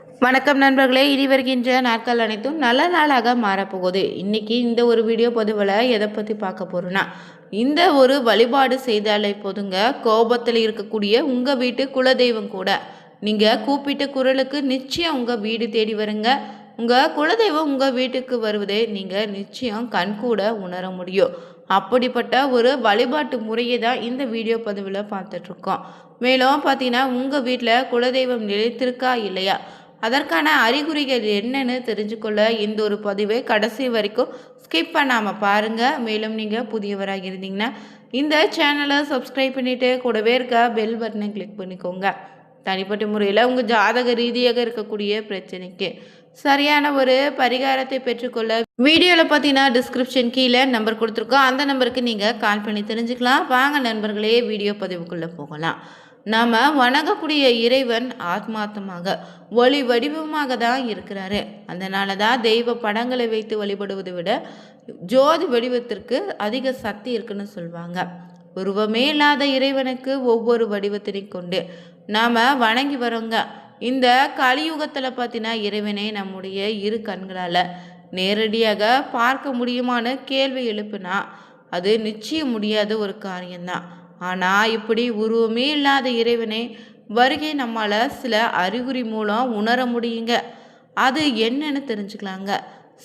வணக்கம் நண்பர்களே, இனி வருகின்ற நாட்கள் அனைத்தும் நல்ல நாளாக மாறப்போகுது. இன்னைக்கு இந்த ஒரு வீடியோ பதிவில் எதை பற்றி பார்க்க போகிறோன்னா, இந்த ஒரு வழிபாடு செய்தாலே போதுங்க, கோபத்தில் இருக்கக்கூடிய உங்கள் வீட்டு குலதெய்வம் கூட நீங்கள் கூப்பிட்ட குரலுக்கு நிச்சயம் உங்கள் வீடு தேடி வருங்க. உங்கள் குலதெய்வம் உங்கள் வீட்டுக்கு வருவதை நீங்கள் நிச்சயம் கண்கூட உணர முடியும். அப்படிப்பட்ட ஒரு வழிபாட்டு முறையை தான் இந்த வீடியோ பதிவில் பார்த்துட்ருக்கோம். மேலும் பார்த்தீங்கன்னா, உங்கள் வீட்டில் குலதெய்வம் நிலைத்திருக்கா இல்லையா, அதற்கான அறிகுறிகள் என்னன்னு தெரிஞ்சுக்கொள்ள இந்த ஒரு பதிவை கடைசி வரைக்கும் ஸ்கிப் பண்ணாமல் பாருங்கள். மேலும் நீங்கள் புதியவராக இருந்தீங்கன்னா இந்த சேனலை சப்ஸ்கிரைப் பண்ணிவிட்டு கூடவே இருக்க பெல் பட்டனை கிளிக் பண்ணிக்கோங்க. தனிப்பட்ட முறையில் உங்கள் ஜாதக ரீதியாக இருக்கக்கூடிய பிரச்சனைக்கு சரியான ஒரு பரிகாரத்தை பெற்றுக்கொள்ள வீடியோவில் பார்த்தீங்கன்னா டிஸ்கிரிப்ஷன் கீழே நம்பர் கொடுத்துருக்கோம். அந்த நம்பருக்கு நீங்கள் கால் பண்ணி தெரிஞ்சுக்கலாம். வாங்க நண்பர்களே, வீடியோ பதிவுக்குள்ளே போகலாம். நாம் வணங்கக்கூடிய இறைவன் ஆத்மார்த்தமாக ஒளி வடிவமாக தான் இருக்கிறாரு. அதனால தான் தெய்வ படங்களை வைத்து வழிபடுவதை விட ஜோதி வடிவத்திற்கு அதிக சக்தி இருக்குன்னு சொல்லுவாங்க. உருவமே இல்லாத இறைவனுக்கு ஒவ்வொரு வடிவத்தினையும் கொண்டு நாம் வணங்கி வரோங்க. இந்த கலியுகத்தில் பார்த்தீங்கன்னா, இறைவனை நம்முடைய இரு கண்களால் நேரடியாக பார்க்க முடியுமான்னு கேள்வி எழுப்புனா அது நிச்சயம் முடியாத ஒரு காரியம்தான். ஆனால் இப்படி உருவமே இல்லாத இறைவனை வருகை நம்மளால் சில அறிகுறி மூலம் உணர முடியுங்க. அது என்னன்னு தெரிஞ்சுக்கலாங்க.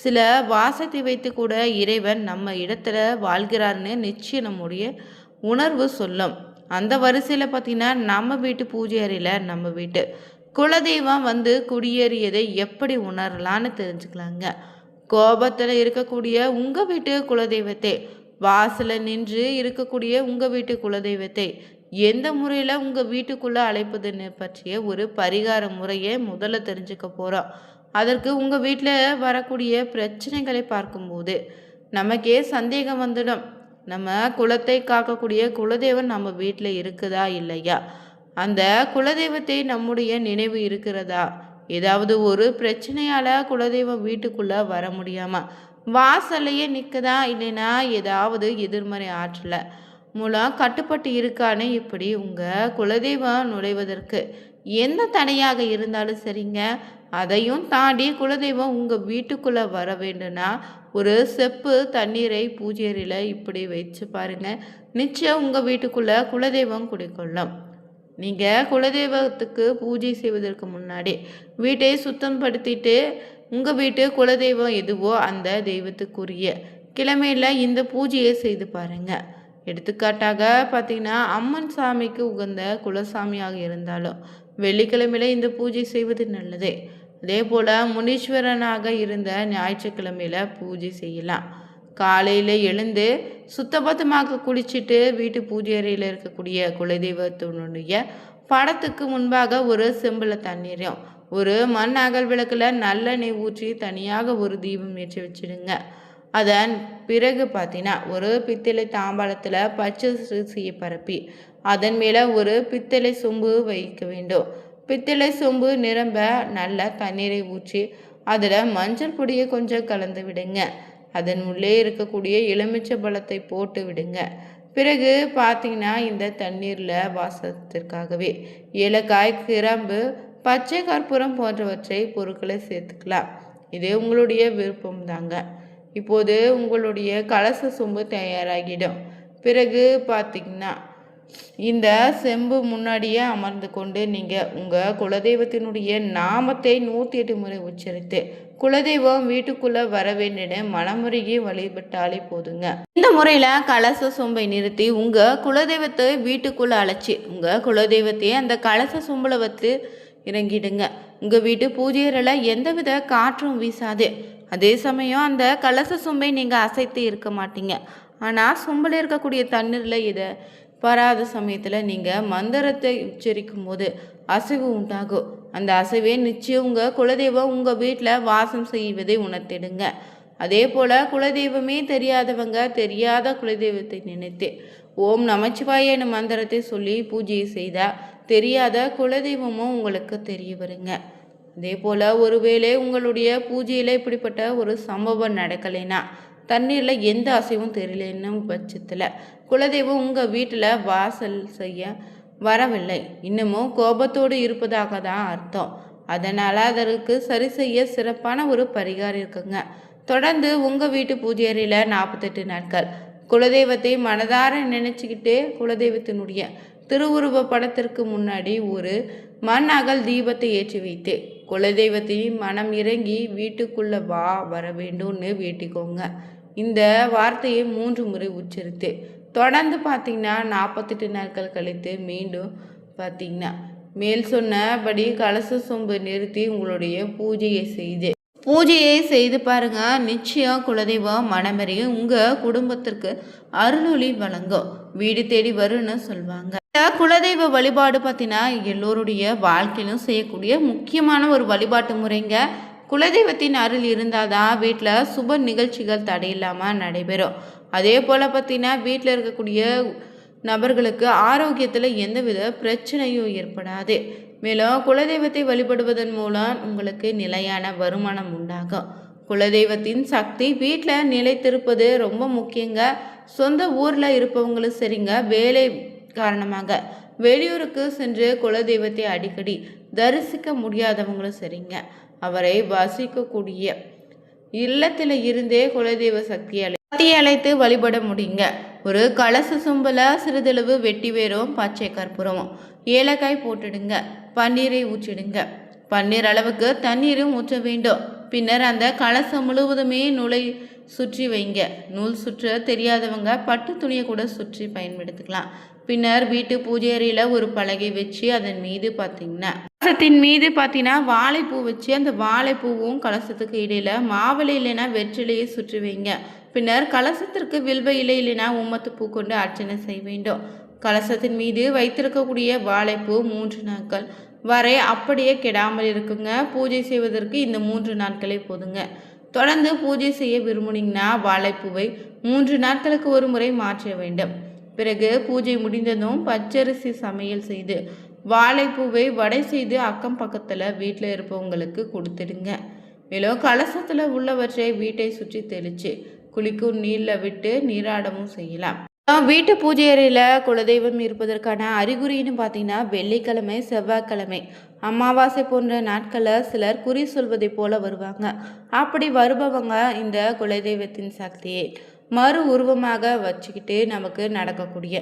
சில வாசத்தை வைத்து கூட இறைவன் நம்ம இடத்துல வாழ்கிறாருன்னு நிச்சயம் நம்முடைய உணர்வு சொல்லும். அந்த வரிசையில் பார்த்திங்கன்னா, நம்ம வீட்டு பூஜை அறையில் நம்ம வீட்டு குலதெய்வம் வந்து குடியேறியதை எப்படி உணரலான்னு தெரிஞ்சுக்கலாங்க. கோபத்தில் இருக்கக்கூடிய உங்கள் வீட்டு குலதெய்வத்தை, வாசலில் நின்று இருக்கக்கூடிய உங்கள் வீட்டு குலதெய்வத்தை எந்த முறையில் உங்கள் வீட்டுக்குள்ளே அழைப்பதுன்னு பற்றிய ஒரு பரிகார முறையை முதல்ல தெரிஞ்சுக்க போகிறோம். அதற்கு உங்கள் வீட்டில் வரக்கூடிய பிரச்சனைகளை பார்க்கும்போது நமக்கே சந்தேகம் வந்துடும். நம்ம குலத்தை காக்கக்கூடிய குலதெய்வம் நம்ம வீட்டில் இருக்குதா இல்லையா, அந்த குலதெய்வத்தை நம்முடைய நினைவு இருக்கிறதா, ஏதாவது ஒரு பிரச்சனையால் குலதெய்வம் வீட்டுக்குள்ளே வர முடியாமல் வாசல்லையே நிற்குதா, இல்லைன்னா ஏதாவது எதிர்மறை ஆற்றலை மூலம் கட்டுப்பட்டு இருக்கான்னு, இப்படி உங்கள் குலதெய்வம் நுழைவதற்கு எந்த தடையாக இருந்தாலும் சரிங்க, அதையும் தாண்டி குலதெய்வம் உங்கள் வீட்டுக்குள்ளே வர வேண்டும்னா ஒரு செப்பு தண்ணீரை பூஜையில் இப்படி வச்சு பாருங்கள். நிச்சயம் உங்கள் வீட்டுக்குள்ளே குலதெய்வம் குடிக்கொள்ளும். நீங்கள் குலதெய்வத்துக்கு பூஜை செய்வதற்கு முன்னாடி வீட்டை சுத்தம் படுத்திட்டு உங்கள் வீட்டு குலதெய்வம் எதுவோ அந்த தெய்வத்துக்குரிய கிழமையில் இந்த பூஜையை செய்து பாருங்கள். எடுத்துக்காட்டாக பார்த்தீங்கன்னா, அம்மன் சாமிக்கு உகந்த குலசாமியாக இருந்தாலும் வெள்ளிக்கிழமையில இந்த பூஜை செய்வது நல்லது. அதே போல் முனீஸ்வரனாக இருந்த ஞாயிற்றுக்கிழமையில் பூஜை செய்யலாம். காலையில் எழுந்து சுத்தபத்தமாக குளிச்சுட்டு வீட்டு பூஜை அறையில் இருக்கக்கூடிய குலதெய்வத்தினுடைய படத்துக்கு முன்பாக ஒரு செம்பில் தண்ணீரையும் ஒரு மண் அகல் விளக்கில் நல்லெண்ணெய் ஊற்றி தனியாக ஒரு தீபம் ஏற்றி வச்சுடுங்க. அதன் பிறகு பார்த்தீங்கன்னா, ஒரு பித்தளை தாம்பாளத்தில் பச்சை அரிசியை பரப்பி அதன் மேலே ஒரு பித்தளை சொம்பு வைக்க வேண்டும். பித்தளை சொம்பு நிரம்ப நல்ல தண்ணீரை ஊற்றி அதில் மஞ்சள் பொடியை கொஞ்சம் கலந்து விடுங்க. அதன் உள்ளே இருக்கக்கூடிய எலுமிச்சை பழத்தை போட்டு விடுங்க. பிறகு பார்த்தீங்கன்னா, இந்த தண்ணீரில் வாசத்திற்காகவே ஏலக்காய், கிராம்பு, பச்சை கற்பூரம் போன்றவற்றை பொருட்களை சேர்த்துக்கலாம். இது உங்களுடைய விருப்பம் தாங்க. இப்போது உங்களுடைய கலச சொம்பு தயாராகிடும். பிறகு பார்த்தீங்கன்னா, இந்த செம்பு முன்னாடியே அமர்ந்து கொண்டு நீங்கள் உங்கள் குலதெய்வத்தினுடைய நாமத்தை 108 முறை உச்சரித்து குலதெய்வம் வீட்டுக்குள்ளே வர வேண்டிய மனமுறையை வழிபட்டாலே போதுங்க. இந்த முறையில் கலச சொம்பை நிறுத்தி உங்கள் குலதெய்வத்தை வீட்டுக்குள்ளே அழைச்சி உங்கள் குலதெய்வத்தையே அந்த கலச சொம்பில் வைத்து இறங்கிடுங்க. உங்கள் வீட்டு பூஜையில் எந்தவித காற்றும் வீசாது. அதே சமயம் அந்த கலச சொம்பை நீங்கள் அசைத்து இருக்க மாட்டீங்க. ஆனால் சொம்பில் இருக்கக்கூடிய தண்ணீரில் இதை வராத சமயத்தில் நீங்கள் மந்திரத்தை உச்சரிக்கும் போது அசைவு உண்டாகும். அந்த அசைவே நிச்சயம் உங்கள் குலதெய்வம் உங்கள் வீட்டில் வாசம் செய்வதை உணர்த்திடுங்க. அதே போல் குலதெய்வமே தெரியாதவங்க தெரியாத குலதெய்வத்தை நினைத்து ஓம் நமச்சிவாய எனும் மந்திரத்தை சொல்லி பூஜையை செய்தால் தெரியாத குலதெய்வமும் உங்களுக்கு தெரிய வருங்க. அதே போல் ஒருவேளை உங்களுடைய பூஜையில் இப்படிப்பட்ட ஒரு சம்பவம் நடக்கலைன்னா, தண்ணீரில் எந்த அசைவும் தெரியலன்னு பட்சத்தில் குலதெய்வம் உங்கள் வீட்டில் வாசல் செய்ய வரவில்லை, இன்னமும் கோபத்தோடு இருப்பதாக தான் அர்த்தம். அதனால் அதற்கு சரி செய்ய சிறப்பான ஒரு பரிகாரம் இருக்குங்க. தொடர்ந்து உங்கள் வீட்டு பூஜை அறையில் 48 நாட்கள் குலதெய்வத்தை மனதார நினச்சிக்கிட்டு குலதெய்வத்தினுடைய திருவுருவ படத்திற்கு முன்னாடி ஒரு மண் அகல் தீபத்தை ஏற்றி வைத்து குலதெய்வத்தையும் மனம் இறங்கி வீட்டுக்குள்ளே வர வேண்டும்னு வேண்டிக்கோங்க. இந்த வார்த்தையை 3 முறை உச்சரித்து தொடர்ந்து பார்த்தீங்கன்னா 48 நாட்கள் கழித்து மீண்டும் பார்த்தீங்கன்னா மேல் சொன்னபடி கலச சொம்பு நிறுத்தி உங்களுடைய பூஜையை செய்து பாருங்க. நிச்சயம் குலதெய்வம் மனமறியும் உங்கள் குடும்பத்திற்கு அருளொளி வழங்கும், வீடு தேடி வரும்னு சொல்லுவாங்க. குலதெய்வ வழிபாடு பார்த்தீங்கன்னா எல்லோருடைய வாழ்க்கையிலும் செய்யக்கூடிய முக்கியமான ஒரு வழிபாட்டு முறைங்க. குலதெய்வத்தின் அருள் இருந்தால் தான் வீட்டில் சுப நிகழ்ச்சிகள் தடையில்லாமல் நடைபெறும். அதே போல் பார்த்தீங்கன்னா வீட்டில் இருக்கக்கூடிய நபர்களுக்கு ஆரோக்கியத்தில் எந்தவித பிரச்சனையும் ஏற்படாது. மேலும் குலதெய்வத்தை வழிபடுவதன் மூலம் உங்களுக்கு நிலையான வருமானம் உண்டாகும். குலதெய்வத்தின் சக்தி வீட்டில் நிலைத்திருப்பது ரொம்ப முக்கியங்க. சொந்த ஊரில் இருப்பவங்களும் சரிங்க, வேலை காரணமாக வெளியூருக்கு சென்று குலதெய்வத்தை அடிக்கடி தரிசிக்க முடியாதவங்களும் சரிங்க, அவரை வசிக்கக்கூடிய இல்லத்தில் இருந்தே குலதெய்வ சக்தியை அழைத்து வழிபட முடியுங்க. ஒரு கலச சொம்பில் சிறிதளவு வெட்டி வேரும் பச்சை கற்பூரமும் ஏலக்காய் போட்டுடுங்க. பன்னீரை ஊற்றிடுங்க. பன்னீர் அளவுக்கு தண்ணீரும் ஊற்ற வேண்டும். பின்னர் அந்த கலசம் முழுவதுமே நூலை சுற்றி வைங்க. நூல் சுற்ற தெரியாதவங்க பட்டு துணியை கூட சுற்றி பயன்படுத்திக்கலாம். பின்னர் வீட்டு பூஜை அறையில் ஒரு பலகை வச்சு அதன் மீது கலசத்தின் மீது பார்த்தீங்கன்னா வாழைப்பூ வச்சு அந்த வாழைப்பூவும் கலசத்துக்கு இடையில மாவிலை இல்லைன்னா வெற்றிலையை சுற்றி வைங்க. பின்னர் கலசத்திற்கு வில்வ இலை இல்லைன்னா உம்மத்து பூ கொண்டு அர்ச்சனை செய்ய வேண்டும். கலசத்தின் மீது வைத்திருக்கக்கூடிய வாழைப்பூ 3 நாட்கள் வரை அப்படியே கெடாமல் இருக்குங்க. பூஜை செய்வதற்கு இந்த 3 நாட்களே போதுங்க. தொடர்ந்து பூஜை செய்ய விரும்புனீங்கன்னா வாழைப்பூவை 3 நாட்களுக்கு ஒரு முறை மாற்ற வேண்டும். பிறகு பூஜை முடிந்ததும் பச்சரிசி சமையல் செய்து வாழைப்பூவை வடை செய்து அக்கம் பக்கத்தில் வீட்டில் இருப்பவங்களுக்கு கொடுத்துடுங்க. மேலும் கலசத்தில் உள்ளவற்றை வீட்டை சுற்றி தெளித்து குளிக்கும் நீரில் விட்டு நீராடவும் செய்யலாம். வீட்டு பூஜை அறையில் குலதெய்வம் இருப்பதற்கான அறிகுறின்னு பார்த்தீங்கன்னா வெள்ளிக்கிழமை, செவ்வாய்க்கிழமை, அமாவாசை போன்ற நாட்களில் சிலர் குறி சொல்வதை போல வருவாங்க. அப்படி வருபவங்க இந்த குலதெய்வத்தின் சக்தியை மறு உருவமாக வச்சுக்கிட்டு நமக்கு நடக்கக்கூடிய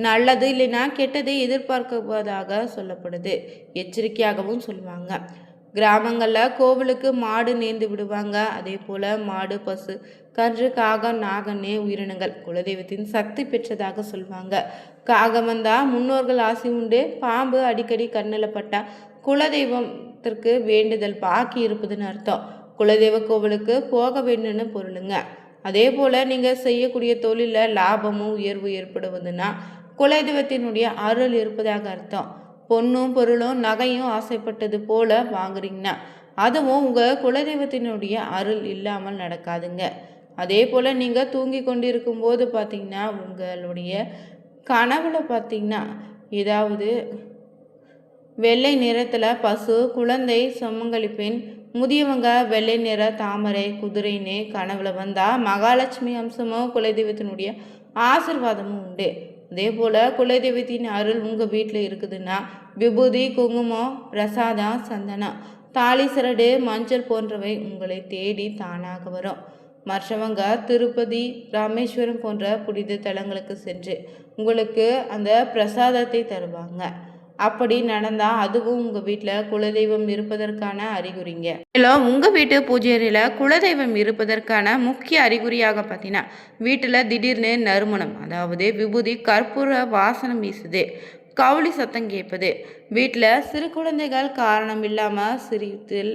நல்லது இல்லைன்னா கெட்டதை எதிர்பார்க்குவதாக சொல்லப்படுது. எச்சரிக்கையாகவும் சொல்லுவாங்க. கிராமங்களில் கோவிலுக்கு மாடு நேர்ந்து விடுவாங்க. அதே போல் மாடு, பசு, கன்று, காகம், நாகன்னே உயிரினங்கள் குலதெய்வத்தின் சக்தி பெற்றதாக சொல்லுவாங்க. காகம் வந்தால் முன்னோர்கள் ஆசை உண்டு. பாம்பு அடிக்கடி கண்ணில் பட்டால் குலதெய்வத்திற்கு வேண்டுதல் பாக்கி இருப்பதுன்னு அர்த்தம். குலதெய்வ கோவிலுக்கு போக வேண்டும்னு பொருளுங்க. அதே போல் நீங்கள் செய்யக்கூடிய தொழிலில் லாபமும் உயர்வு ஏற்படுவதுன்னா குலதெய்வத்தினுடைய அருள் இருப்பதாக அர்த்தம். பொண்ணும் பொருளும் நகையும் ஆசைப்பட்டது போல வாங்குறீங்கன்னா அதுவும் உங்கள் குலதெய்வத்தினுடைய அருள் இல்லாமல் நடக்காதுங்க. அதே போல் நீங்கள் தூங்கி கொண்டு இருக்கும்போது பார்த்தீங்கன்னா உங்களுடைய கனவுல பார்த்தீங்கன்னா ஏதாவது வெள்ளை நிறத்தில் பசு, குழந்தை, சுமங்கலி பெண், முதியவங்க, வெள்ளை நிற தாமரை, குதிரைன்னு கனவுல வந்தால் மகாலட்சுமி அம்சமும் குலதெய்வத்தினுடைய ஆசிர்வாதமும் உண்டு. அதே போல் குலதெய்வத்தின் அருள் உங்கள் வீட்டில் இருக்குதுன்னா விபூதி, குங்குமம், பிரசாதம், சந்தனம், தாலி சரடு, மஞ்சள் போன்றவை உங்களை தேடி தானாக வரும். மற்றவங்க திருப்பதி, ராமேஸ்வரம் போன்ற புனித தலங்களுக்கு சென்று உங்களுக்கு அந்த பிரசாதத்தை தருவாங்க. அப்படி நடந்தால் அதுவும் உங்கள் வீட்டில் குலதெய்வம் இருப்பதற்கான அறிகுறிங்க. மேலும் உங்கள் வீட்டு பூஜை அறையில் குலதெய்வம் இருப்பதற்கான முக்கிய அறிகுறியாக பார்த்தீங்கன்னா வீட்டில் திடீர்னு நறுமணம், அதாவது விபூதி, கற்பூர வாசனம் வீசுது, கவுளி சத்தம் கேட்பது, வீட்டில் சிறு குழந்தைகள் காரணம் இல்லாமல் சிரித்தல்,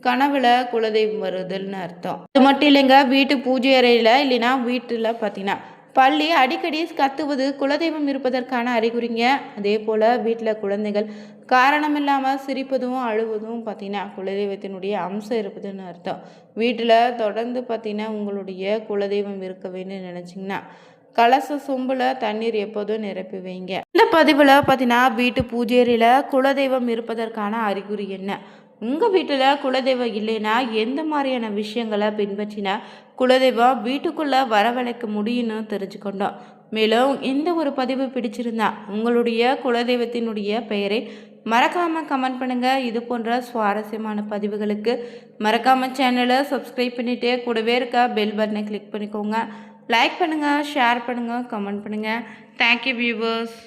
கனவுல குலதெய்வம் வருதல்னு அர்த்தம். அது மட்டும் இல்லைங்க, வீட்டு பூஜை அறையில் இல்லைன்னா வீட்டில் பார்த்தீங்கன்னா பள்ளி அடிக்கடி கத்துவது குலதெய்வம் இருப்பதற்கான அறிகுறிங்க. அதே போல் வீட்டில் குழந்தைகள் காரணம் இல்லாமல் சிரிப்பதும் அழுவதும் பார்த்தீங்கன்னா குலதெய்வத்தினுடைய அம்சம் இருப்பதுன்னு அர்த்தம். வீட்டில் தொடர்ந்து பார்த்தீங்கன்னா உங்களுடைய குலதெய்வம் இருக்க வேணும்னு நினச்சிங்கன்னா கலச சொம்பில் தண்ணீர் எப்போதும் நிரப்பி வைங்க. இந்த பதிவில் பார்த்தீங்கன்னா வீட்டு பூஜையில் குலதெய்வம் இருப்பதற்கான அறிகுறி என்ன, உங்கள் வீட்டில் குலதெய்வம் இல்லைன்னா எந்த மாதிரியான விஷயங்களை பின்பற்றினா குலதெய்வம் வீட்டுக்குள்ளே வரவழைக்க முடியும்னு தெரிஞ்சுக்கொண்டோம். மேலும் இந்த ஒரு பதிவு பிடிச்சிருந்தா உங்களுடைய குலதெய்வத்தினுடைய பெயரை மறக்காமல் கமெண்ட் பண்ணுங்கள். இது போன்ற சுவாரஸ்யமான பதிவுகளுக்கு மறக்காமல் சேனலை சப்ஸ்கிரைப் பண்ணிவிட்டு கூடவே இருக்க பெல் பட்டனை கிளிக் பண்ணிக்கோங்க. லைக் பண்ணுங்கள், ஷேர் பண்ணுங்கள், கமெண்ட் பண்ணுங்கள். Thank you viewers.